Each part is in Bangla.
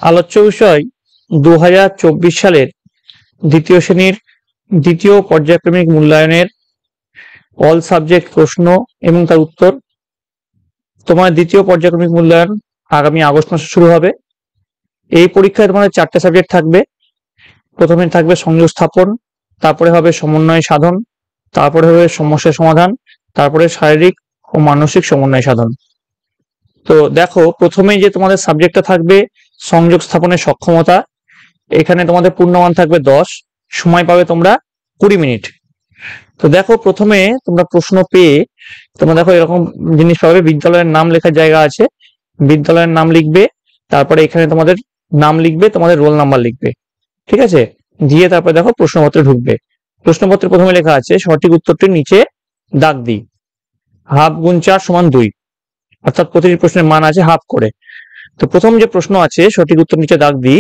আলোচ্য বিষয় 2024 সালের দ্বিতীয় শ্রেণীর দ্বিতীয় পর্যায়ক্রমিক মূল্যায়নের অল সাবজেক্ট প্রশ্ন এবং তার উত্তর। তোমার দ্বিতীয় পর্যায়ক্রমিক মূল্যায়ন আগামী আগস্ট মাসে শুরু হবে। এই পরীক্ষায় তোমাদের 4টে সাবজেক্ট থাকবে। প্রথমে থাকবে সংযোগ স্থাপন, তারপরে হবে সমন্বয় সাধন, তারপরে হবে সমস্যা সমাধান, তারপরে শারীরিক ও মানসিক সমন্বয় সাধন। তো দেখো, প্রথমেই যে তোমাদের সাবজেক্টটা থাকবে সংযোগ স্থাপনের সক্ষমতা। এখানে তোমাদের পূর্ণমান থাকবে 10, সময় পাবে তোমরা 20 মিনিট। তো দেখো, প্রথমে তোমরা প্রশ্ন পেয়ে তোমরা দেখো এরকম জিনিস পাবে, বিদ্যালয়ের নাম লেখার জায়গা আছে, বিদ্যালয়ের নাম লিখবে, তারপরে এখানে তোমাদের নাম লিখবে, তোমাদের রোল নাম্বার লিখবে, ঠিক আছে? দিয়ে তারপরে দেখো প্রশ্নপত্রে ঢুকবে। প্রশ্নপত্রে প্রথমে লেখা আছে সঠিক উত্তরটির নিচে দাগ দিই। হাফ গুণ 4 সমান 2, অর্থাৎ প্রতিটি প্রশ্নের মান আছে হাফ করে। তো প্রথম যে প্রশ্ন আছে সঠিক উত্তর নিচে দাগ দিই।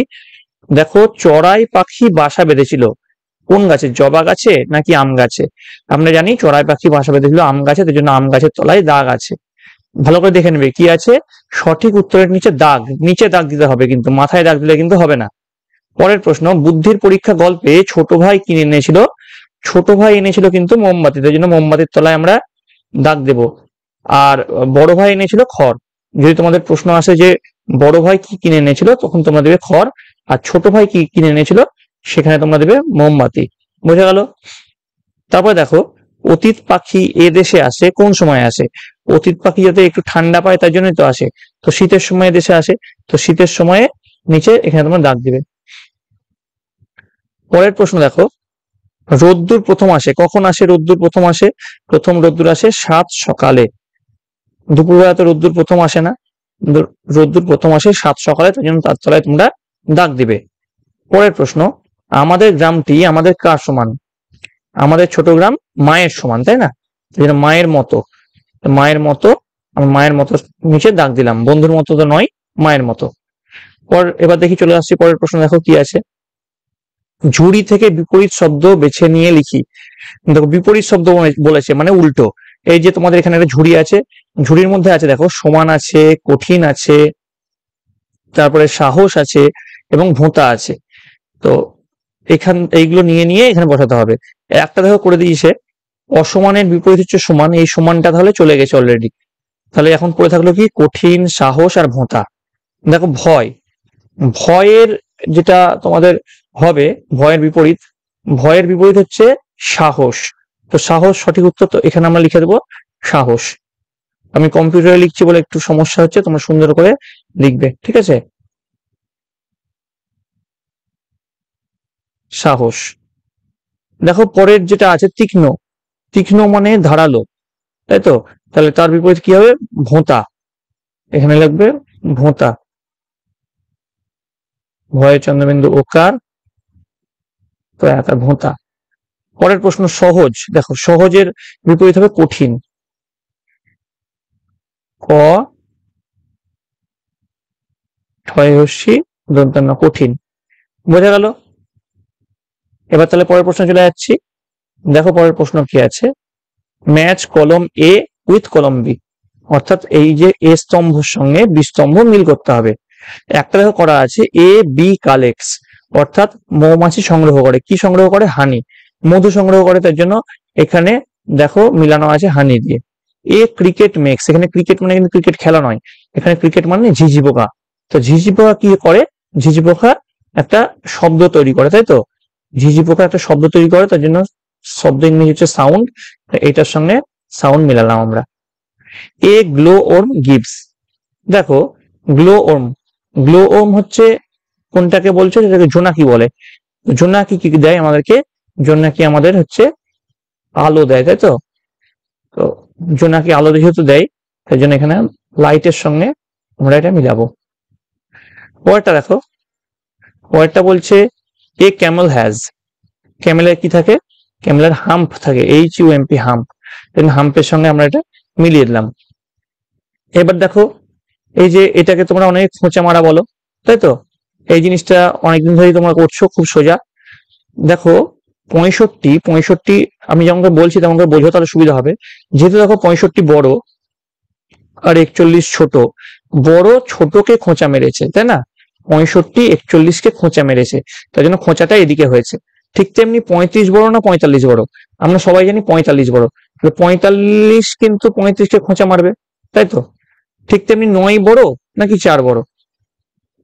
দেখো, চড়াই পাখি বাসা বেঁধেছিল কোন গাছে, জবা গাছে নাকি আম গাছে? আমরা জানি চড়াই পাখি বাসা বেঁধেছিল আম গাছে, তার জন্য আম গাছের তলায় দাগ আছে। ভালো করে দেখে নেবে কি আছে। সঠিক উত্তরের নিচে দাগ, নিচে দাগ দিতে হবে, কিন্তু মাথায় দাগ দিলে কিন্তু হবে না। পরের প্রশ্ন, বুদ্ধির পরীক্ষা গল্পে ছোট ভাই কিনে এনেছিল, ছোট ভাই এনেছিল কিন্তু মোমবাতি, তাই জন্য মোমবাতির তলায় আমরা দাগ দেব। আর বড় ভাই এনেছিল খড়। যদি তোমাদের প্রশ্ন আসে যে বড় ভাই কি কিনে এনেছিল, তখন তোমরা দেবে খড়, আর ছোট ভাই কি কিনে এনেছিল সেখানে তোমরা দেবে মোমবাতি। বোঝা গেল? তারপরে দেখো, অতীত পাখি এ দেশে আসে কোন সময় আসে? অতীত পাখি যাতে একটু ঠান্ডা পায় তার জন্যই তো আসে, তো শীতের সময় দেশে আসে, তো শীতের সময়ে নিচে এখানে তোমরা দাগ দিবে। পরের প্রশ্ন দেখো, রোদ্দুর প্রথম আসে কখন আসে? রোদ্দুর প্রথম আসে, প্রথম রোদ্দুর আসে 7 সকালে। দুপুরবেলা তো রোদ্দুর প্রথম আসে না, রোদ্দুর প্রথম আসে 7 সকালে, তার জন্য তার তলায় তোমরা দাগ দিবে। পরের প্রশ্ন, আমাদের গ্রামটি আমাদের কার সমান? আমাদের ছোট গ্রাম মায়ের সমান, তাই না? মায়ের মতো, মায়ের মতো, আমি মায়ের মতো নিচে দাগ দিলাম, বন্ধুর মতো তো নয়, মায়ের মতো। এবার দেখি, চলে আসছি পরের প্রশ্ন। দেখো কি আছে, ঝুড়ি থেকে বিপরীত শব্দ বেছে নিয়ে লিখি। দেখো, বিপরীত শব্দ বলেছে মানে উল্টো। এই যে তোমাদের এখানে একটা ঝুড়ি আছে, ঝুড়ির মধ্যে আছে দেখো সমান আছে, কঠিন আছে, তারপরে সাহস আছে এবং ভোঁতা আছে। তো এইগুলো নিয়ে নিয়ে এখানে বসাতে হবে। একটা দেখো করে দিয়েছে, অসমানের বিপরীত হচ্ছে সমান, এই সমানটা তাহলে চলে গেছে অলরেডি। তাহলে এখন পড়ে থাকলো কি, কঠিন, সাহস আর ভোঁতা। দেখো, ভয়, ভয়ের যেটা তোমাদের হবে, ভয়ের বিপরীত, ভয়ের বিপরীত হচ্ছে সাহস। তো সাহস সঠিক উত্তর, তো এখানে আমরা লিখে দেবো সাহস। আমি কম্পিউটারে লিখছি বলে একটু সমস্যা হচ্ছে, তোমরা সুন্দর করে লিখবে, ঠিক আছে? সাহস। দেখো, পরের যেটা আছে তীক্ষ্ণ, তীক্ষ্ণ মানে ধারালো, তাই তো? তাহলে তার বিপরীত কি হবে? ভোঁতা। এখানে লিখবে ভোঁতা। ভয়ের চন্দ্রবিন্দু ওকার, তো একা ভোঁতা। পরের প্রশ্ন, সহজ। দেখো, সহজের বিপরীত হবে কঠিন, ক ঠয় হস্যি দন্তান্ন, কঠিন। বোঝা গেল? এবার তাহলে পরের প্রশ্ন চলে যাচ্ছি। দেখো পরের প্রশ্ন কি আছে, ম্যাচ কলম এ উইথ কলম বি, অর্থাৎ এই যে এ স্তম্ভের সঙ্গে বি স্তম্ভ মিল করতে হবে। একটা দেখো করা আছে, এ বি কালেক্টস, অর্থাৎ মৌমাছি সংগ্রহ করে, কি সংগ্রহ করে? হানি, মধু সংগ্রহ করে, তার জন্য এখানে দেখো মিলানো আছে হানি দিয়ে। এ ক্রিকেট মেক্স, এখানে ক্রিকেট মানে কিন্তু ক্রিকেট খেলা নয়, এখানে ক্রিকেট মানে ঝিঝি পোকা। তো ঝিঝি পোকা কি করে? ঝিঝি পোকা একটা শব্দ তৈরি করে, তাই তো? ঝিঝি পোকা একটা শব্দ তৈরি করে, তার জন্য শব্দ ইংরেজি হচ্ছে সাউন্ড, এটার সঙ্গে সাউন্ড মিলালাম আমরা। এ গ্লো ওর্ম গিভস, দেখো গ্লো ওর্ম, গ্লো ওর্ম হচ্ছে কোনটাকে বলছে? যেটাকে জোনাকি বলে। জোনাকি কি দেয় আমাদেরকে? জোনাকি আমাদের হচ্ছে আলো দেয়, তাই তো? তো জোনাকি আলো যেহেতু দেয়, তাই জন্য এখানে লাইটের সঙ্গে আমরা এটা মিলাবো। পরেরটা দেখো, পরেরটা বলছে এ ক্যামেল হ্যাজ, ক্যামেলের কি থাকে? ক্যামেলের হাম্প থাকে, HUMP, হাম্প। হাম্পের সঙ্গে আমরা এটা মিলিয়ে দিলাম। এবার দেখো, এই যে এটাকে তোমরা অনেক খোঁচা মারা বলো, তাই তো? এই জিনিসটা অনেকদিন ধরেই তোমরা করছো, খুব সোজা। দেখো, 65 65 আমি যেমন করে বলছি তেমন করে বোঝো, তাহলে সুবিধা হবে। যেহেতু দেখো 65 বড় আর 41 ছোট, বড় ছোটকে খোঁচা মেরেছে, তাই না? 65 41কে খোঁচা মেরেছে, তাই জন্য খোঁচাটা এদিকে হয়েছে। ঠিক তেমনি 35 বড় না 45 বড়? আমরা সবাই জানি 45 বড়। 45 কিন্তু 35কে খোঁচা মারবে, তাই তো? ঠিক তেমনি 9 বড় নাকি 4 বড়?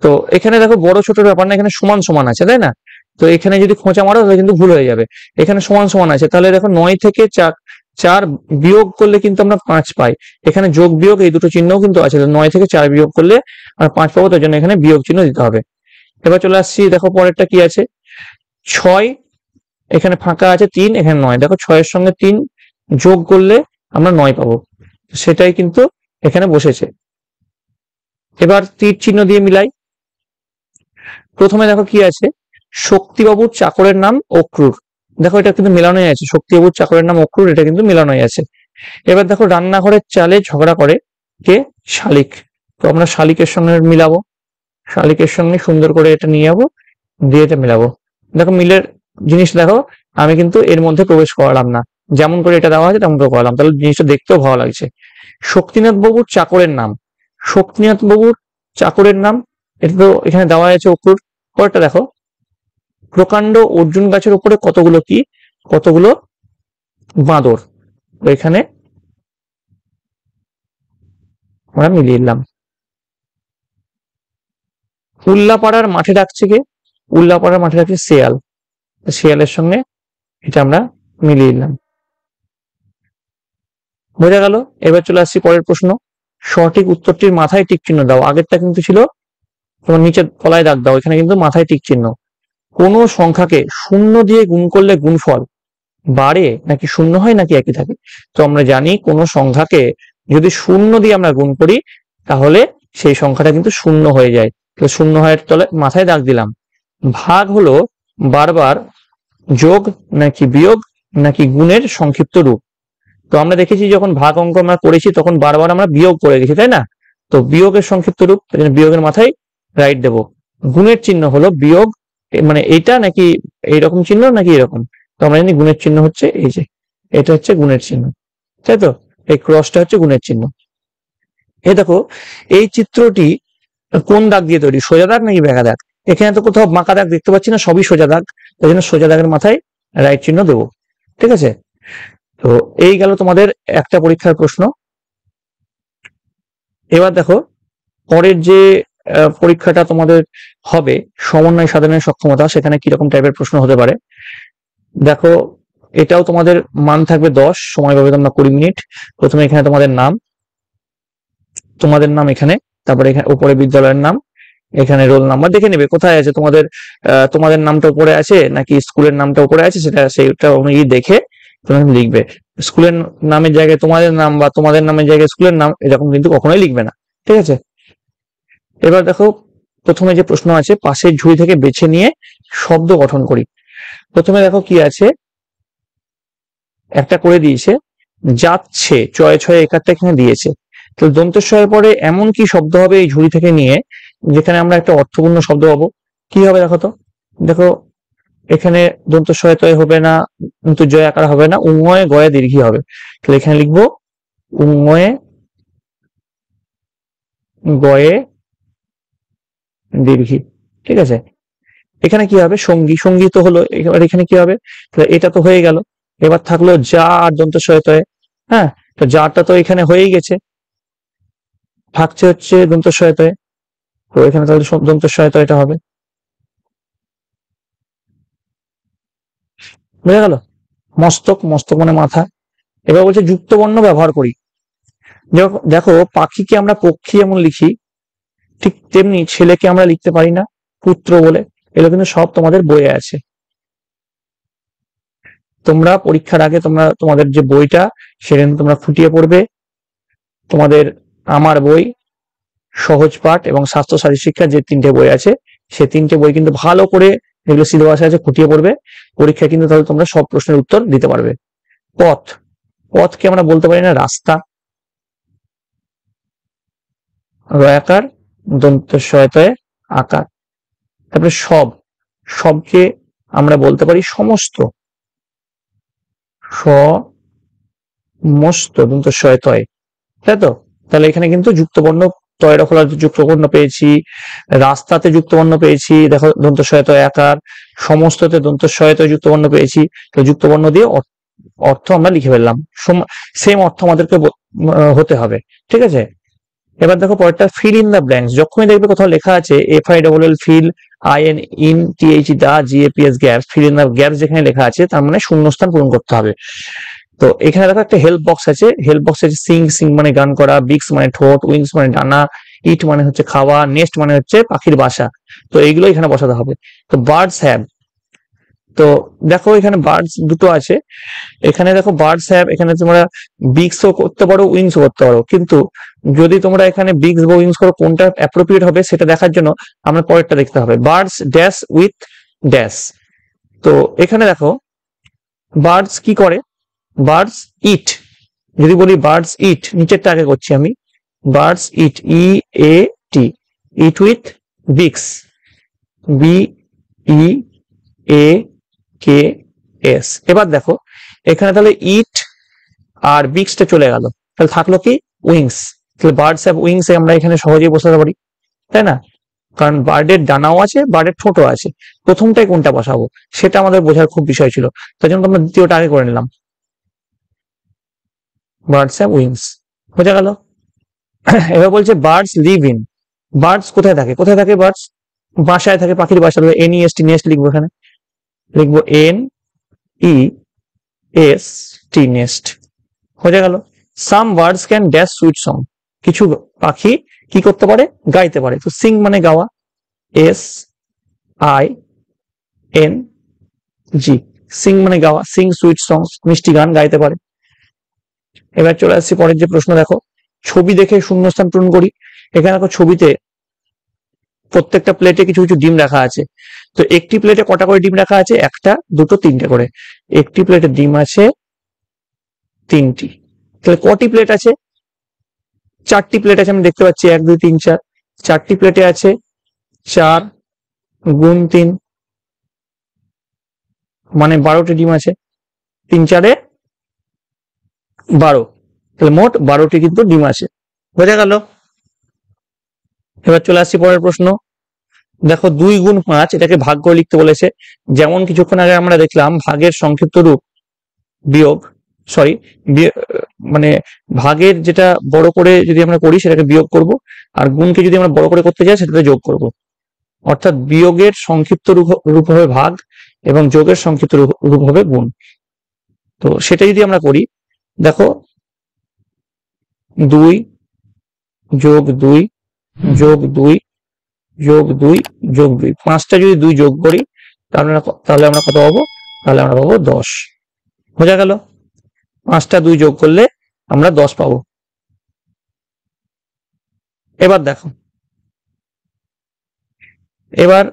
তো এখানে দেখো বড় ছোটর ব্যাপার না, এখানে সমান সমান আছে, তাই না? তো এখানে যদি খোঁচা মারো তাহলে কিন্তু ভুল হয়ে যাবে। এখানে সমান সমান আছে, তাহলে দেখো 9 থেকে 4 বিয়োগ করলে কিন্তু আমরা 5 পাই। এখানে যোগ বিয়োগ এই দুটো চিহ্নও কিন্তু আছে, 9 থেকে 4 বিয়োগ করলে আমরা 5 পাবো, তার জন্য এখানে বিয়োগ চিহ্ন দিতে হবে। এবার চলে আসছি, দেখো পরেরটা কি আছে। 6, এখানে ফাঁকা আছে 3, এখানে 9। দেখো 6 এর সঙ্গে 3 যোগ করলে আমরা 9 পাবো, সেটাই কিন্তু এখানে বসেছে। এবার তীর চিহ্ন দিয়ে মিলাই। প্রথমে দেখো কি আছে, শক্তিবাবুর চাকরের নাম অক্রুর। দেখো এটা কিন্তু মেলানোই আছে, শক্তিবাবুর চাকরের নাম অক্রুর, এটা কিন্তু মেলানোই আছে। এবার দেখো রান্নাঘরের চালে ঝগড়া করে কে? শালিক। তো আমরা শালিকের সঙ্গে মিলাবো, শালিকের সঙ্গে সুন্দর করে এটা নিয়ে যাবো, দিয়ে এটা মিলাবো। দেখো মিলের জিনিস দেখো, আমি কিন্তু এর মধ্যে প্রবেশ করালাম না, যেমন করে এটা দেওয়া আছে তেমন করে করালাম, তাহলে জিনিসটা দেখতেও ভালো লাগছে। শক্তিনাথ বাবুর চাকরের নাম, শক্তিনাথ বাবুর চাকরের নাম, এটা তো এখানে দেওয়া আছে অক্রুর। পরেরটা দেখো, প্রকাণ্ড অর্জুন গাছের উপরে কতগুলো কি? কতগুলো বাঁদর। তো এখানে আমরা মিলিয়ে নিলাম। উল্লাপাড়ার মাঠে ডাকছে কে? উল্লাপাড়ার মাঠে ডাকছে শেয়াল, শেয়ালের সঙ্গে এটা আমরা মিলিয়ে নিলাম। বোঝা গেল? এবার চলে আসছি পরের প্রশ্ন। সঠিক উত্তরটির মাথায় টিক চিহ্ন দাও। আগেরটা কিন্তু ছিল তোমার নিচের তলায় দাগ দাও, এখানে কিন্তু মাথায় টিক চিহ্ন। কোন সংখ্যাকে শূন্য দিয়ে গুণ করলে গুণফল বাড়ে নাকি শূন্য হয় নাকি একই থাকে? তো আমরা জানি কোন সংখ্যাকে যদি শূন্য দিয়ে আমরা গুণ করি তাহলে সেই সংখ্যাটা কিন্তু শূন্য হয়ে যায়। তো শূন্য হয় তলে মাথায় দাগ দিলাম। ভাগ হলো বারবার যোগ নাকি বিয়োগ নাকি গুণের সংক্ষিপ্ত রূপ? তো আমরা দেখেছি যখন ভাগ অঙ্ক আমরা করেছি তখন বারবার আমরা বিয়োগ করে গেছি, তাই না? তো বিয়োগের সংক্ষিপ্ত রূপ, বিয়োগের মাথায় রাইট দেব। গুণের চিহ্ন হলো বিয়োগ, মানে এইটা নাকি এইরকম চিহ্ন নাকি এরকম? তো আমরা জানি গুণের চিহ্ন হচ্ছে এই যে, এটা হচ্ছে গুণের চিহ্ন, তাই তো? এই ক্রসটা হচ্ছে গুণের চিহ্ন। এই দেখো এই চিত্রটি কোন দাগ দিয়ে তৈরি, সোজা দাগ নাকি বেঁকা দাগ? এখানে তো কোথাও বাঁকা দাগ দেখতে পাচ্ছি না, সবই সোজা দাগ, তাই জন্য সোজা দাগের মাথায় রাইট চিহ্ন দেবো। ঠিক আছে? তো এই গেল তোমাদের একটা পরীক্ষার প্রশ্ন। এবার দেখো পরের যে পরীক্ষাটা তোমাদের হবে, সমন্বয় সাধনের সক্ষমতা, সেখানে কিরকম টাইপের প্রশ্ন হতে পারে দেখো। এটাও তোমাদের মান থাকবে 10, সময় পাবে তোমরা 20 মিনিট। প্রথমে এখানে তোমাদের নাম এখানে, তারপরে এখানে উপরে বিদ্যালয়ের নাম, এখানে রোল নাম্বার দেখে নেবে কোথায় আছে তোমাদের। তোমাদের নামটা উপরে আছে নাকি স্কুলের নামটা উপরে আছে, সেইটা অনুযায়ী দেখে তুমি লিখবে। স্কুলের নামের জায়গায় তোমাদের নাম বা তোমাদের নামের জায়গায় স্কুলের নাম এরকম কিন্তু কখনোই লিখবে না, ঠিক আছে? এবার দেখো প্রথমে যে প্রশ্ন আছে, পাশের ঝুড়ি থেকে বেছে নিয়ে শব্দ গঠন করি। প্রথমে দেখো কি আছে, একটা করে দিয়েছে যাচ্ছে, ছয় ছয় একারটা এখানে দিয়েছে। তো দন্তস্বয়ের পরে এমন কি শব্দ হবে এই ঝুড়ি থেকে নিয়ে যেখানে আমরা একটা অর্থপূর্ণ শব্দ পাবো? কি হবে দেখো তো। দেখো এখানে দন্তস্বয় তয় হবে না, কিন্তু জয় আকার হবে না, উময়ে গয়ে দীর্ঘী হবে। তাহলে এখানে লিখবো উময়ে গয়ে দীর্ঘী, ঠিক আছে? এখানে কি হবে, সঙ্গী, সঙ্গী তো হলো। এবার এখানে কি হবে, এটা তো হয়ে গেল। এবার থাকলো যা আর দন্তস্বয় তয়। হ্যাঁ, তো যাটা তো এখানে হয়েই গেছে, থাকছে হচ্ছে দন্তস্বয় তয়। তো এখানে তাহলে দন্তস্বয় তয়টা হবে। বুঝা গেল? মস্তক, মস্তক মানে মাথা। এবার বলছে যুক্ত বর্ণ ব্যবহার করি। দেখো পাখিকে আমরা পক্ষী এমন লিখি, ঠিক তেমনি ছেলেকে আমরা লিখতে পারি না পুত্র বলে। এগুলো কিন্তু সব তোমাদের বইয়ে আছে। তোমরা পরীক্ষার আগে তোমাদের যে বইটা সেটা তোমরা খুঁটিয়ে পড়বে। তোমাদের আমার বই, সহজ পাঠ এবং স্বাস্থ্য শারীর শিক্ষা যে 3টে বই আছে, সে 3টে বই কিন্তু ভালো করে যেগুলো সিলেবাসে আছে খুঁটিয়ে পড়বে। পরীক্ষায় কিন্তু তাহলে তোমরা সব প্রশ্নের উত্তর দিতে পারবে। পথ, পথকে আমরা বলতে পারি না রাস্তা, রয়াকার দন্তস্বয়তয়ে আকার। তারপরে সবকে আমরা বলতে পারি সমস্ত। সমস্ত দন্তস্বয় তয়, তাই তো? তাহলে এখানে কিন্তু যুক্তবর্ণ তয়ের ফলার যুক্তবর্ণ পেয়েছি, রাস্তাতে যুক্তবর্ণ পেয়েছি, দেখো দন্তস্বয় তয় আকার, সমস্ততে দন্তস্বয় তয় যুক্তবর্ণ পেয়েছি। তো যুক্তবর্ণ দিয়ে অর্থ আমরা লিখে ফেললাম, সেম অর্থ আমাদেরকে হতে হবে, ঠিক আছে? এবার দেখো পরেরটা, ফিল ইন দ্য ব্ল্যাঙ্কস। যখনই দেখবে কোথাও লেখা আছে FILL fill, IN in, TH the, GAPS gaps, fill in the gaps যেখানে লেখা আছে তার মানে শূন্যস্থান পূরণ করতে হবে। তো এখানে দেখো একটা হেল্প বক্স আছে, হেল্প বক্স আছে সিং, সিং মানে গান করা, বিক্স মানে ঠোঁট, উইংস মানে ডানা, ইট মানে হচ্ছে খাওয়া, নেস্ট মানে হচ্ছে পাখির বাসা। তো এইগুলো এখানে বসাতে হবে। তো বার্ডস হ্যাভ, তো দেখো এখানে বার্ডস দুটো আছে, এখানে দেখো বার্ডস হ্যাভ, এখানে তোমরা বিক্সও করতে পারো, উইংসও করতে পারো, কিন্তু যদি তোমরা এখানে বিক্স বা উইংস করো কোনটা অ্যাপ্রোপ্রিয়েট হবে সেটা দেখার জন্য আমরা পরেরটা দেখতে হবে, বার্ডস ড্যাশ উইথ ড্যাশ। তো এখানে দেখো বার্ডস কি করে, বার্ডস ইট, যদি বলি বার্ডস ইট, নিচেরটা আগে করছি আমি, birds eat, EAT, eat with beaks, BEAKS। এবার দেখো এখানে তাহলে ইট আর বিক্সটা চলে গেল, তাহলে থাকলো কি উইংস। তাহলে বার্ডস হ্যাভ উইংস আমরা এখানে সহজেই বসাতে পারি, তাই না? কারণ বার্ডের ডানাও আছে, বার্ডের ঠোঁটও আছে, প্রথমটাই কোনটা বসাবো সেটা আমাদের বোঝার খুব বিষয় ছিল, তাই জন্য আমরা দ্বিতীয়টা আগে করে নিলাম, বার্ডস হ্যাভ উইংস, বোঝা গেল? এবার বলছে বার্ডস লিভ ইন, বার্ডস কোথায় থাকে, কোথায় থাকে বার্ডস? বাসায় থাকে, পাখির বাসা, NEST, নেস্ট লিখবো, এখানে লিখবো NEST, নেস্ট, বোঝা গেল? সাম birds can dash sweet song, কিছু পাখি কি করতে পারে, গাইতে পারে। তো সিং মানে গাওয়া, SING, সিং মানে গাওয়া, সিং সুইট সং, মিষ্টি গান গাইতে পারে। এবার চলে আসছি পরের যে প্রশ্ন, দেখো ছবি দেখে শূন্যস্থান পূরণ করি। এখানে দেখো ছবিতে প্রত্যেকটা প্লেটে কিছু কিছু ডিম রাখা আছে, তো একটি প্লেটে কটা করে ডিম রাখা আছে, একটা, দুটো, তিনটে করে। একটি প্লেটে ডিম আছে তিনটি, তাহলে কটি প্লেট আছে, চারটি প্লেট আছে, আমি দেখতে পাচ্ছি 1 2 3 4, চারটি প্লেটে আছে 4 গুণ 3 মানে 12টি ডিম আছে, 3 4 12, তাহলে মোট 12টি কিন্তু ডিম আছে, বোঝা গেল? এবার চলে আসছি পরের প্রশ্ন, দেখো 2 গুণ 5, এটাকে ভাগ করে লিখতে বলেছে। যেমন কিছুক্ষণ আগে আমরা দেখলাম ভাগের সংক্ষিপ্ত রূপ বিয়োগ, সরি, মানে ভাগের যেটা বড় করে যদি আমরা করি সেটাকে বিয়োগ করব, আর গুণকে যদি আমরা বড় করে করতে চাই সেটাতে যোগ করব। অর্থাৎ বিয়োগের সংক্ষিপ্ত রূপ হবে ভাগ এবং যোগের সংক্ষিপ্ত রূপ হবে গুণ। তো সেটা যদি আমরা করি, দেখো 2 যোগ 2 যোগ 2 যোগ 2 যোগ 2, 5টা যদি 2 যোগ করি তাহলে আমরা কত পাবো, তাহলে আমরা পাবো 10, বোঝা গেল? 5টা 2 যোগ করলে আমরা 10 পাবো। এবার দেখো, এবার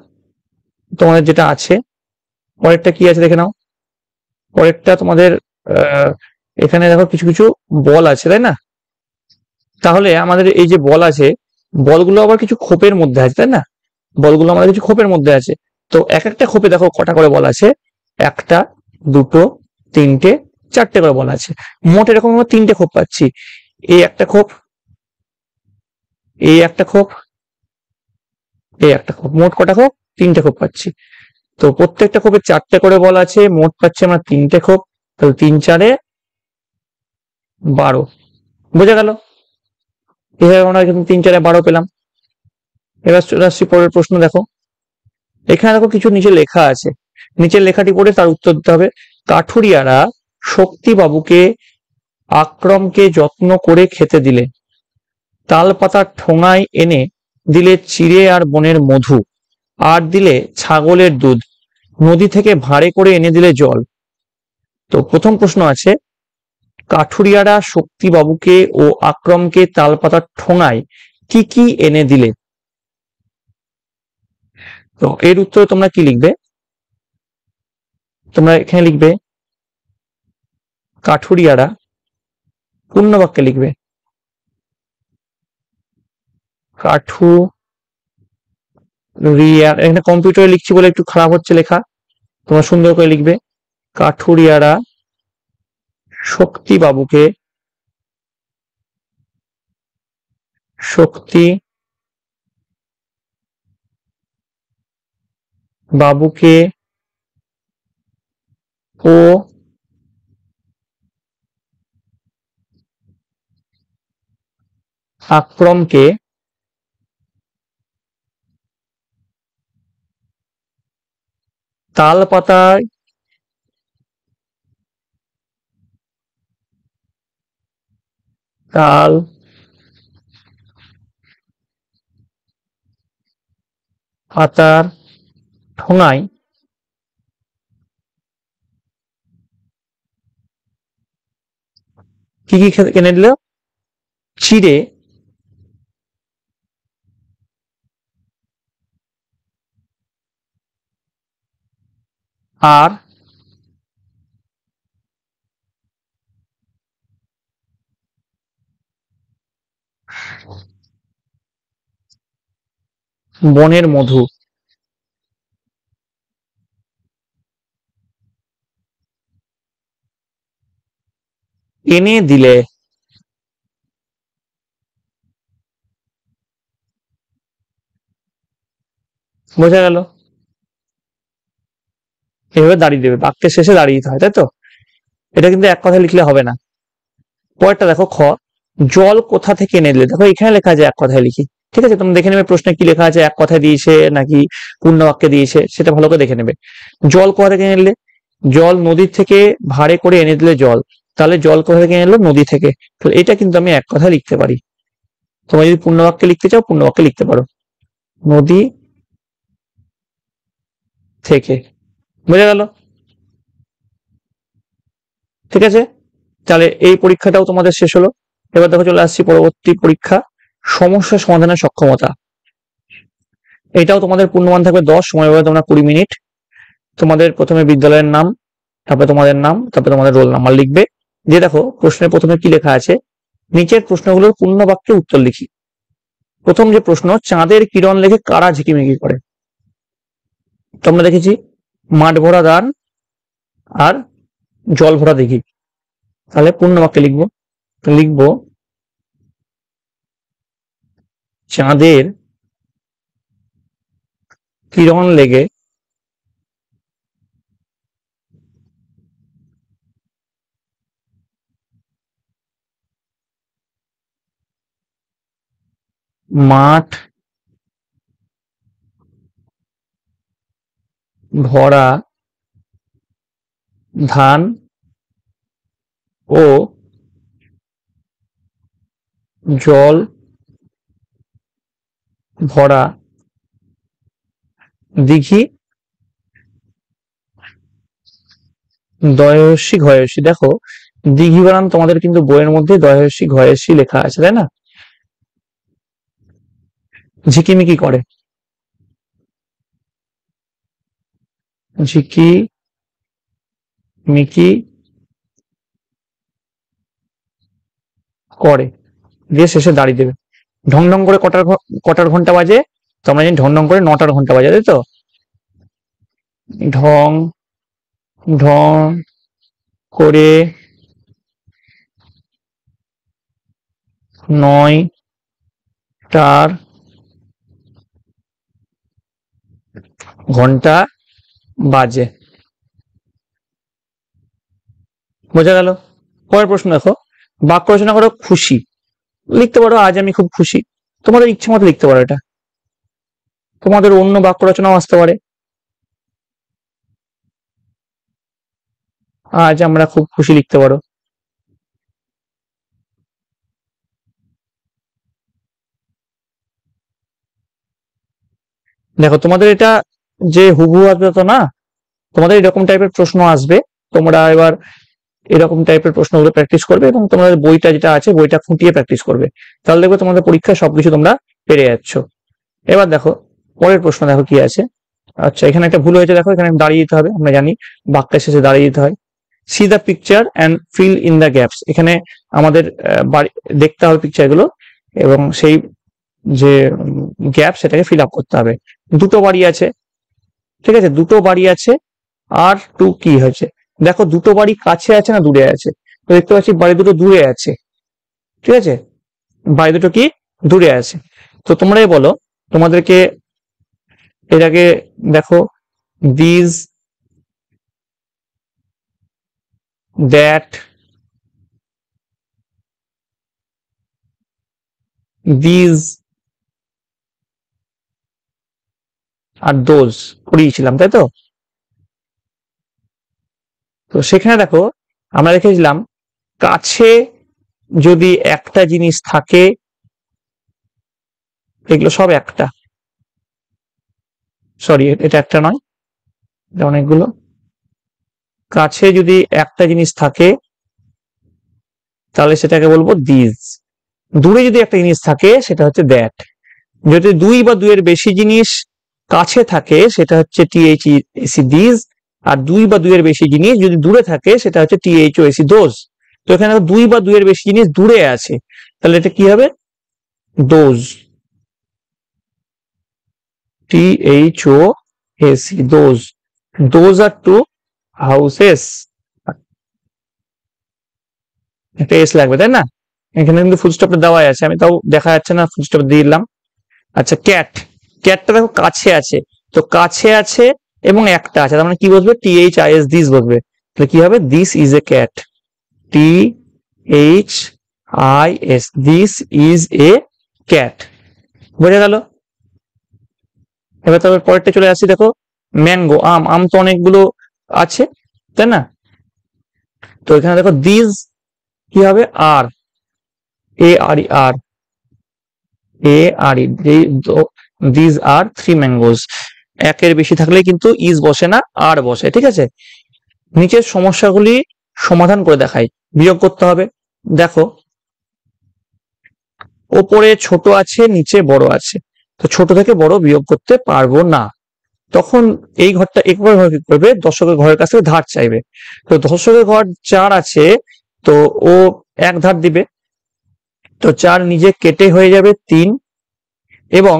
তোমাদের যেটা আছে পরেরটা কি আছে দেখে নাও। পরেরটা তোমাদের এখানে দেখো কিছু কিছু বল আছে, তাই না? তাহলে আমাদের এই যে বল আছে, বলগুলো আবার কিছু খোপের মধ্যে আছে, তাই না? বলগুলো আমাদের কিছু খোপের মধ্যে আছে। তো এক একটা খোপে দেখো কটা করে বল আছে, 1টা 2টো 3টে 4টে করে বল আছে। মোট এরকম আমরা 3টে খোপ পাচ্ছি, এই একটা খোপ, এই একটা খোপ, এই একটা খোপ, মোট কটা খোপ, 3টে খোপ পাচ্ছি। তো প্রত্যেকটা খোপে 4টে করে বল আছে, মোট পাচ্ছি আমরা 3টে খোপ, তাহলে 3 4 12, বোঝা গেল? এভাবে আমরা কিন্তু 3 4 12 পেলাম। এবার চলে আসছি পরের প্রশ্ন, দেখো এখানে দেখো কিছু নিচে লেখা আছে, নিচের লেখাটি পড়ে তার উত্তর দিতে হবে। কাঠুরিয়ারা শক্তিবাবুকে আক্রমকে যত্ন করে খেতে দিলে, তাল পাতার ঠোঙায় এনে দিলে চিড়ে আর বনের মধু, আর দিলে ছাগলের দুধ, নদী থেকে ভাঁড়ে করে এনে দিলে জল। তো প্রথম প্রশ্ন আছে, কাঠুরিয়ারা শক্তিবাবুকে ও আক্রমকে তালপাতার ঠোঙায় কি কি এনে দিলে? তো এর উত্তরে তোমরা কি লিখবে, তোমরা এখানে লিখবে কাঠুরিয়ারা, পূর্ণ বাক্যে লিখবে কাঠুরিয়ারা, এখানে কম্পিউটারে লিখছি বলে একটু খারাপ হচ্ছে লেখা, তোমরা সুন্দর করে লিখবে কাঠুরিয়ারা শক্তি বাবুকে ও আক্রমকে তাল পাতার ঠোঙায় কি কি কিনে দিল? চিড়ে আর বনের মধু এনে দিলে। বোঝা গেল? এভাবে দাঁড়িয়ে দেবে, বাক্যের শেষে দাঁড়িয়ে দিতে হয়, তাই তো? এটা কিন্তু এক কথায় লিখলে হবে না। পরেরটা দেখো, খ, জল কোথা থেকে এনে দিলে। দেখো এখানে লেখা আছে এক কথায় লিখি, ঠিক আছে? তোমরা দেখে নেবে প্রশ্নে কি লেখা আছে, এক কথায় দিয়েছে নাকি পূর্ণ বাক্যে দিয়েছে, সেটা ভালো করে দেখে নেবে। জল কোথা থেকে এনে দিলে? জল নদীর থেকে ভাড়ে করে এনে দিলে জল, তাহলে জল কোথা থেকে এনে এলো? নদী থেকে। তো এটা কিন্তু আমি এক কথায় লিখতে পারি। তোমরা যদি পূর্ণ বাক্যে লিখতে চাও পূর্ণ বাক্যে লিখতে পারো, নদী থেকে। বোঝা গেল? ঠিক আছে, তাহলে এই পরীক্ষাটাও তোমাদের শেষ হলো। এবার দেখো চলে আসছি পরবর্তী পরীক্ষা, সমস্যা সমাধানের সক্ষমতা। এটাও তোমাদের পূর্ণমান থাকবে 10, সময় পাবে তোমরা 20 মিনিট। তোমাদের প্রথমে বিদ্যালয়ের নাম, তারপরে তোমাদের নাম, তারপরে তোমাদের রোল নাম্বার লিখবে। যে দেখো প্রশ্নের প্রথমে কি লেখা আছে, নিচের প্রশ্নগুলোর পূর্ণ বাক্যে উত্তর লিখি। প্রথম যে প্রশ্ন, চাঁদের কিরণ লেগে কারা ঝিকিমিকি করে? তোমরা দেখেছি মাঠ ভরা ধান আর জল ভরা দিঘি, তাহলে পূর্ণ বাক্যে লিখবো। লিখবো চাঁদের কিরণ লেগে মাঠ ভরা ধান ও জল ভরা দিঘি দয়সী ঘয়সী। দেখো দিঘি বানান তোমাদের কিন্তু বইয়ের মধ্যে দয়সী ঘয়সী লেখা আছে, তাই না? ঝিকিমিকি করে, ঝিকি মিকি করে দিয়ে শেষে দাঁড়িয়ে দেবে। ঢং ঢং করে কটার ঘন্টা বাজে? তো আমরা জানি ঢং ঢং করে 9টার ঘন্টা বাজে, তাই তো? ঢং ঢং করে 9টার ঘন্টা বাজে। বোঝা গেল? পরের প্রশ্ন দেখো, বাক্য রচনা করো খুশি। লিখতে পারো আজ আমি খুব খুশি, তোমাদের ইচ্ছে মতো লিখতে পারো। এটা তোমাদের অন্য বাক্য রচনাও আসতে পারে, আজ আমরা খুব খুশি লিখতে পারো। দেখো তোমাদের এটা যে হুবহু আসবে তো না, তোমাদের এরকম টাইপের প্রশ্ন আসবে। তোমরা এবার এরকম টাইপের প্রশ্নগুলো প্র্যাকটিস করবে এবং তোমাদের বইটা যেটা আছে বইটা খুঁটিয়ে প্র্যাকটিস করবে, তাহলে দেখবে তোমাদের পরীক্ষায় সবকিছু তোমরা পেরে যাচ্ছ। এবার দেখো পরের প্রশ্ন, দেখো কি আছে। আচ্ছা এখানে একটা ভুল হয়েছে, দেখো এখানে দাঁড়িয়ে দিতে হবে, আমরা জানি বাক্যের শেষে দাঁড়িয়ে দিতে হয়। C the picture and feel in the gaps. এখানে আমাদের দেখতে হবে পিকচারগুলো এবং সেই যে গ্যাপ সেটাকে ফিল আপ করতে হবে। দুটো বাড়ি আছে, ঠিক আছে, দুটো বাড়ি আছে আর টু কি হয়েছে। দেখো দুটো বাড়ি কাছে আছে না দূরে আছে? দেখতে পাচ্ছি বাড়ি দুটো দূরে আছে, ঠিক আছে, বাড়ি দুটো কি দূরে আছে। তো তোমরাই বলো, তোমাদেরকে এর আগে দেখো দিস, দ্যাট, দিস আর দোজ পড়িয়েছিলাম, তাই তো? তো সেখানে দেখো আমরা রেখেছিলাম কাছে যদি একটা জিনিস থাকে, এগুলো সব একটা, সরি এটা একটা নয়, এটা অনেকগুলো। কাছে যদি একটা জিনিস থাকে তাহলে সেটাকে বলবো দিস। দূরে যদি একটা জিনিস থাকে সেটা হচ্ছে দ্যাট। যদি দুই বা দুইয়ের বেশি জিনিস কাছে থাকে সেটা হচ্ছে THEC দিস। আর দুই বা দুইয়ের বেশি জিনিস যদি দূরে থাকে সেটা হচ্ছে THOAC দোজ। তো এখানে দুই বা দুইয়ের বেশি জিনিস দূরে আছে, তাহলে এটা কি হবে? Those, THOAC those. Those are two houses, একটা এস লাগবে তাই না? এখানে কিন্তু ফুলস্টপটা দেওয়াই আছে, আমি তাও দেখা যাচ্ছে না, ফুলস্টপ দিয়ে দিলাম। আচ্ছা ক্যাট, ক্যাটটা দেখো কাছে আছে, তো কাছে আছে এবং একটা আছে, তার মানে কি বসবে? THIS দিস বসবে। তাহলে কি হবে? This is a cat, THIS this is a cat. বোঝা গেল? এবার তবে পরেরটা চলে আসছি, দেখো ম্যাঙ্গো, আম, আম তো অনেকগুলো আছে তাই না? তো এখানে দেখো দিস কি হবে? Are, ARE, are, ARE, this are 3 mangoes. একের বেশি থাকলে কিন্তু ইজ বসে না, আর বসে, ঠিক আছে? নিচের সমস্যাগুলি সমাধান করে দেখাই, বিয়োগ করতে হবে। দেখো ওপরে ছোট আছে, নিচে বড় আছে, তো ছোট থেকে বড় বিয়োগ করতে পারবো না। তখন এই ঘরটা একবার ঘর কি করবে? দর্শকের ঘরের কাছে ধার চাইবে। তো দর্শকের ঘর 4 আছে, তো ও 1 ধার দিবে, তো 4 নিজে কেটে হয়ে যাবে 3। এবং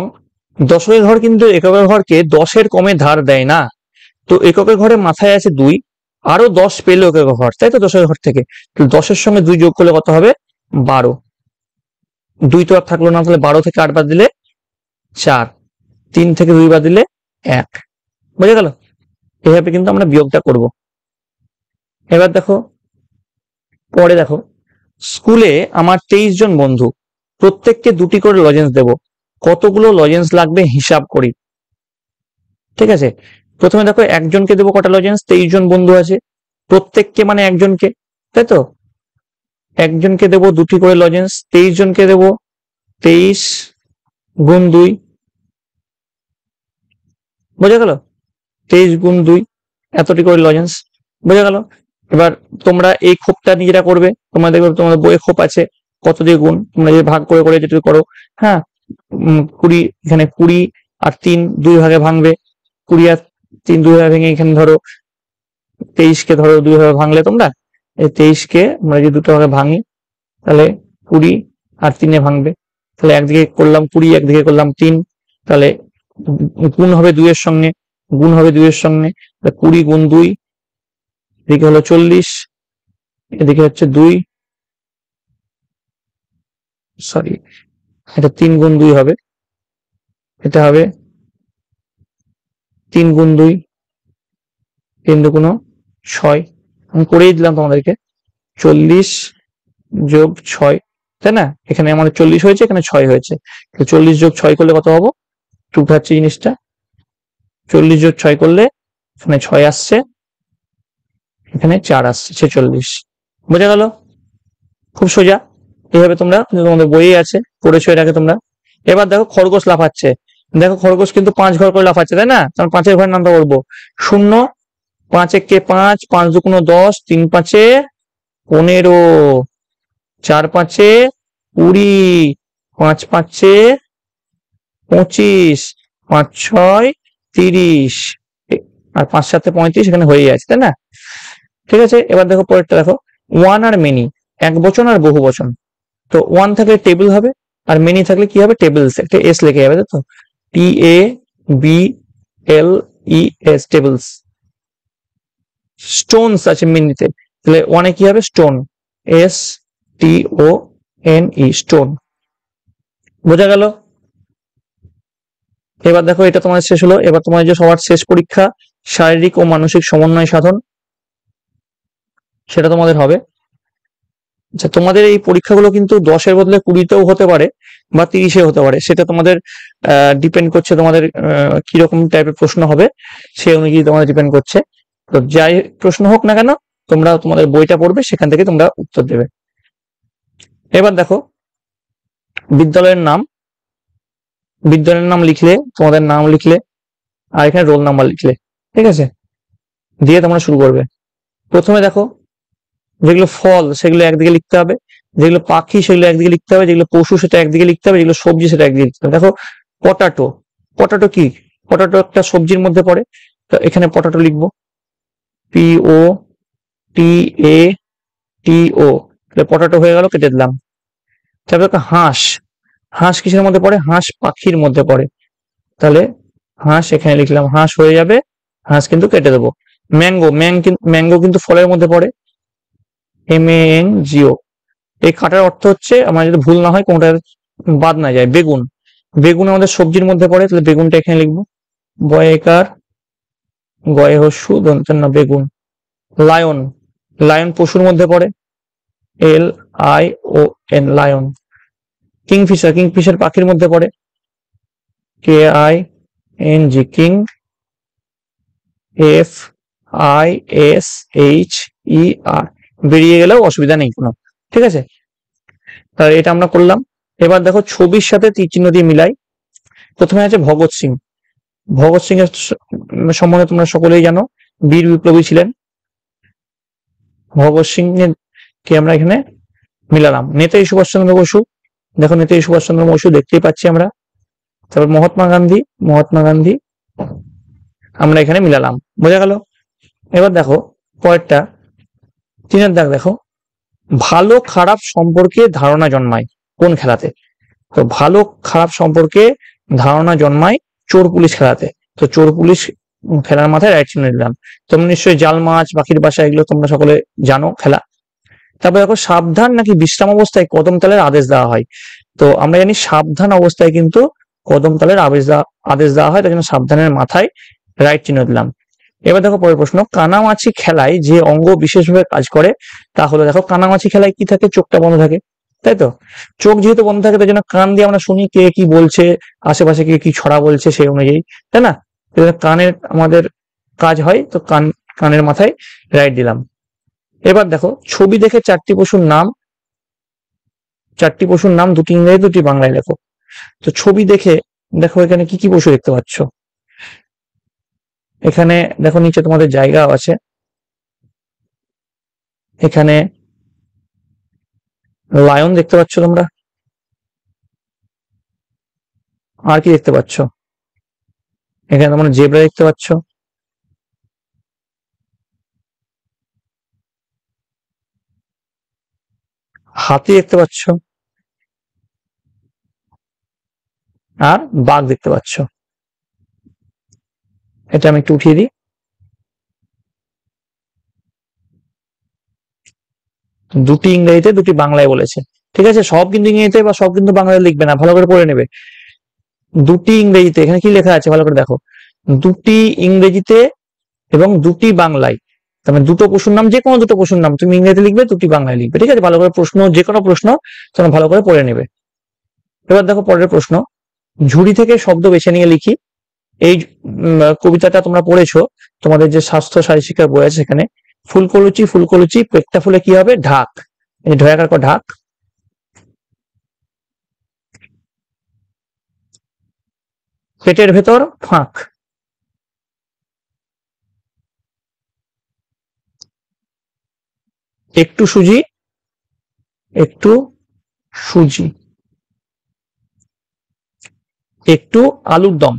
দশকের ঘর কিন্তু এককের ঘরকে 10-এর কমে ধার দেয় না। তো এককের ঘরে মাথায় আছে 2, আরো 10 পেলো একক ঘর, তাই তো? দশকের ঘর থেকে 10-এর সঙ্গে 2 যোগ করলে কত হবে? 12। 2 তো আর থাকলো না, তাহলে 12 থেকে 8 বাদ দিলে 4, 3 থেকে 2 বাদ দিলে 1। বুঝে গেল? এভাবে কিন্তু আমরা বিয়োগটা করব। এবার দেখো পরে, দেখো স্কুলে আমার 23 জন বন্ধু, প্রত্যেককে 2টি করে লজেন্স দেব, কতগুলো লজেন্স লাগবে হিসাব করি। ঠিক আছে, প্রথমে দেখো একজনকে দেবো কটা লজেন্স? 23 জন বন্ধু আছে, প্রত্যেককে মানে একজনকে, তাই তো? একজনকে দেবো 2টি করে লজেন্স, 23 জনকে দেবো 23 গুণ 2, বোঝা গেল? 23 গুণ 2 এতটি করে লজেন্স, বোঝা গেল? এবার তোমরা এই খোপটা নিজেরা করবে, তোমরা দেখবে তোমাদের বইয়ে খোপ আছে, কত দিয়ে গুণ তোমরা যে ভাগ করে করে যেটা করো। হ্যাঁ, 20, এখানে 20 আর 3 2 ভাগে ভাঙবে, 20 আর 3 2 ভাগে ভেঙে এখানে ধরো 23 কে ধরো 2 ভাগে ভাঙলে তোমরা, এই 23 কে আমরা যদি 2 ভাগে ভাঙি তাহলে 20 আর 3-এ ভাঙবে, তাহলে একদিকে করলাম 20, একদিকে করলাম 3, তাহলে গুণ হবে 2 এর সঙ্গে, গুণ হবে 2 এর সঙ্গে, 20 গুণ 2, এদিকে হলো 40, এদিকে হচ্ছে 2, সরি এটা 3 গুণ 2 হবে, এটা হবে 3 গুণ 2, 3 দুগুণ 6, আমি করেই দিলাম তোমাদেরকে, 40 যোগ 6, তাই না? এখানে আমাদের 40 হয়েছে, এখানে 6 হয়েছে, 40 যোগ 6 করলে কত হবো? একটু উঠাচ্ছি জিনিসটা, 40 যোগ 6 করলে এখানে 6 আসছে, এখানে 4 আসছে, 46। বোঝা গেল? খুব সোজা। এইভাবে তোমরা তোমাদের বইয়ে আছে, পড়েছো এর আগে তোমরা। এবার দেখো খরগোশ লাফাচ্ছে, দেখো খরগোশ কিন্তু 5 ঘর করে লাফাচ্ছে, তাই না? তখন 5-এর ঘরের নামটা করবো 0, 5 একে 5, 5 দুগুণ 10, 3 5-এ 15, 4 5-এ 20, 5 5-এ 25, 5 6 30, আর 5 7-এ 35, এখানে হয়ে যাচ্ছে, তাই না? ঠিক আছে, এবার দেখো পরেরটা, দেখো ওয়ান আর মেনি, এক বচন আর বহু বচন। তো ওয়ান থাকলে টেবিল হবে, আর মেনি থাকলে কি হবে? টেবিলস, একটা এস লিখে যাবে, তাই তো? TABLES, tables. স্টোনস আছে মেনিতে, তাহলে ওয়ানে কি হবে? Stone, STONE, stone. বোঝা গেল? এবার দেখো এটা তোমাদের শেষ হলো। এবার তোমাদের যে সবার শেষ পরীক্ষা শারীরিক ও মানসিক সমন্বয় সাধন, সেটা তোমাদের হবে। আচ্ছা, তোমাদের এই পরীক্ষাগুলো কিন্তু 10-এর বদলে 20-তেও হতে পারে বা 30-এ হতে পারে, সেটা তোমাদের ডিপেন্ড করছে তোমাদের কিরকম টাইপের প্রশ্ন হবে সেই অনুযায়ী তোমাদের ডিপেন্ড করছে। তো যাই প্রশ্ন হোক না কেন, তোমরা তোমাদের বইটা পড়বে, সেখান থেকে তোমরা উত্তর দেবে। এবার দেখো বিদ্যালয়ের নাম, বিদ্যালয়ের নাম লিখলে, তোমাদের নাম লিখলে, আর এখানে রোল নাম্বার লিখলে, ঠিক আছে, দিয়ে তোমরা শুরু করবে। প্রথমে দেখো যেগুলো ফল সেগুলো একদিকে লিখতে হবে, যেগুলো পাখি সেগুলো একদিকে লিখতে হবে, যেগুলো পশু সেটা একদিকে লিখতে হবে, যেগুলো সবজি সেটা একদিকে লিখতে হবে। দেখো পটাটো, পটাটো কি? পটাটো একটা সবজির মধ্যে পড়ে, তো এখানে পটাটো লিখবো, POTATO, পটাটো হয়ে গেল, কেটে দিলাম। তারপর হাঁস, হাঁস কিসের মধ্যে পড়ে? হাঁস পাখির মধ্যে পড়ে, তাহলে হাঁস এখানে লিখলাম, হাঁস হয়ে যাবে, হাঁস কিন্তু কেটে দেবো। ম্যাঙ্গো, ম্যাঙ্গো কিন্তু ফলের মধ্যে পড়ে, MANGO। এই কাটার অর্থ হচ্ছে, আমার যদি ভুল না হয় কোনটা বাদ না যায়, বেগুন, বেগুন আমাদের সবজির মধ্যে পড়ে, তাহলে বেগুনটা এখানে লিখবো, বয়েকার গয়ে হস্যু দন্তন্য বেগুন। লায়ন, লায়ন পশুর মধ্যে পড়ে, LION, লায়ন। কিংফিশার, কিংফিশার পাখির মধ্যে পড়ে, KING, কিং, FISHER। বেরিয়ে গেলেও অসুবিধা নেই কোনো, ঠিক আছে। তাহলে এটা আমরা করলাম। এবার দেখো ছবির সাথে তীর চিহ্ন দিয়ে মিলাই। প্রথমে আছে ভগৎ সিং, ভগৎ সিং এর সম্বন্ধে তোমরা সকলেই জানো, বীর বিপ্লবী ছিলেন। ভগৎ সিং কে আমরা এখানে মিলালাম। নেতাজি সুভাষচন্দ্র বসু, দেখো নেতাজি সুভাষচন্দ্র বসু দেখতেই পাচ্ছি আমরা। তারপর মহাত্মা গান্ধী, মহাত্মা গান্ধী আমরা এখানে মিলালাম, বোঝা গেল? এবার দেখো পরেরটা, 3-এর দাগ দেখো, ভালো খারাপ সম্পর্কে ধারণা জন্মায় কোন খেলাতে? তো ভালো খারাপ সম্পর্কে ধারণা জন্মায় চোর পুলিশ খেলাতে। তো চোর পুলিশ খেলার মাথায় রাইট চিহ্ন দিলাম। তোমরা নিশ্চয়ই জাল মাছ, পাখির বাসা, এগুলো তোমরা সকলে জানো খেলা। তারপর দেখো সাবধান নাকি বিশ্রাম অবস্থায় কদম তালের আদেশ দেওয়া হয়? তো আমরা জানি সাবধান অবস্থায় কিন্তু কদম তালের আদেশ দেওয়া হয়, তাই জন্য সাবধানের মাথায় রাইট চিহ্ন দিলাম। এবার দেখো পরের প্রশ্ন, কানামাছি খেলায় যে অঙ্গ বিশেষভাবে কাজ করে তা হলো, দেখো কানামাছি খেলায় কি থাকে? চোখটা বন্ধ থাকে, তাই তো। চোখ যেহেতু বন্ধ থাকে, তাই জন্য কান দিয়ে আমরা শুনি কে কি বলছে, আশেপাশে কে কি ছড়া বলছে সেই অনুযায়ী, তাই না। কানের আমাদের কাজ হয়, তো কানের মাথায় রাইট দিলাম। এবার দেখো ছবি দেখে 4টি পশুর নাম, 4টি পশুর নাম, 2টি ইংরেজি 2টি বাংলায় লেখো। তো ছবি দেখে দেখো এখানে কি কি পশু দেখতে পাচ্ছ। এখানে দেখো নিচে তোমাদের জায়গা আছে, এখানে লায়ন দেখতে পাচ্ছ তোমরা, আর কি দেখতে পাচ্ছ? এখানে তোমরা জেব্রা দেখতে পাচ্ছ, হাতি দেখতে পাচ্ছ, আর বাঘ দেখতে পাচ্ছ। এটা আমি একটু উঠিয়ে দিই। 2টি ইংরেজিতে 2টি বাংলায় বলেছে, ঠিক আছে। সব কিন্তু ইংরেজিতে বা সব কিন্তু বাংলায় লিখবে না, ভালো করে পড়ে নেবে। 2টি ইংরেজিতে, এখানে কি লেখা আছে ভালো করে দেখো, 2টি ইংরেজিতে এবং 2টি বাংলায়। তার মানে 2টো পশুর নাম, যে কোনো 2টো পশুর নাম তুমি ইংরেজিতে লিখবে, 2টি বাংলায় লিখবে, ঠিক আছে। ভালো করে প্রশ্ন, যে কোনো প্রশ্ন তোমরা ভালো করে পড়ে নেবে। এবার দেখো পরের প্রশ্ন, ঝুড়ি থেকে শব্দ বেছে নিয়ে লিখি। এই কবিতাটা তোমরা পড়েছো তোমাদের যে স্বাস্থ্য শারীরশিক্ষার বই আছে, সেখানে ফুলকলুচি ফুলকলুচি পেটটা ফুলে কি হবে? ঢাক। এই ঢয়াকার ঢাক। পেটের ভেতর ফাঁক, একটু সুজি একটু সুজি, একটু আলুর দম,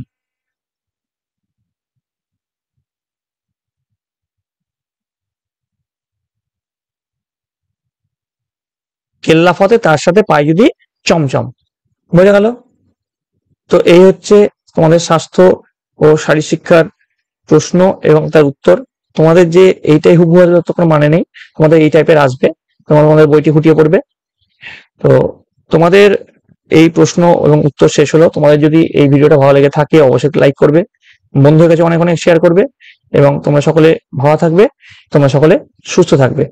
কেল্লা ফতে তার সাথে পাই যদি চমচম। বোঝা গেল? তো এই হচ্ছে তোমাদের স্বাস্থ্য ও শারীরশিক্ষার প্রশ্ন এবং তার উত্তর। তোমাদের যে এইটাই হুবহু আসবে তত কোনো মানে নেই, তোমাদের এই টাইপের আসবে। তোমাদের বইটি খুঁটিয়ে পড়বে। তো তোমাদের এই প্রশ্ন এবং উত্তর শেষ হলো। তোমাদের যদি এই ভিডিওটা ভালো লেগে থাকে অবশ্যই লাইক করবে, বন্ধুদের কাছে অনেক অনেক শেয়ার করবে, এবং তোমরা সকলে ভালো থাকবে, তোমরা সকলে সুস্থ থাকবে।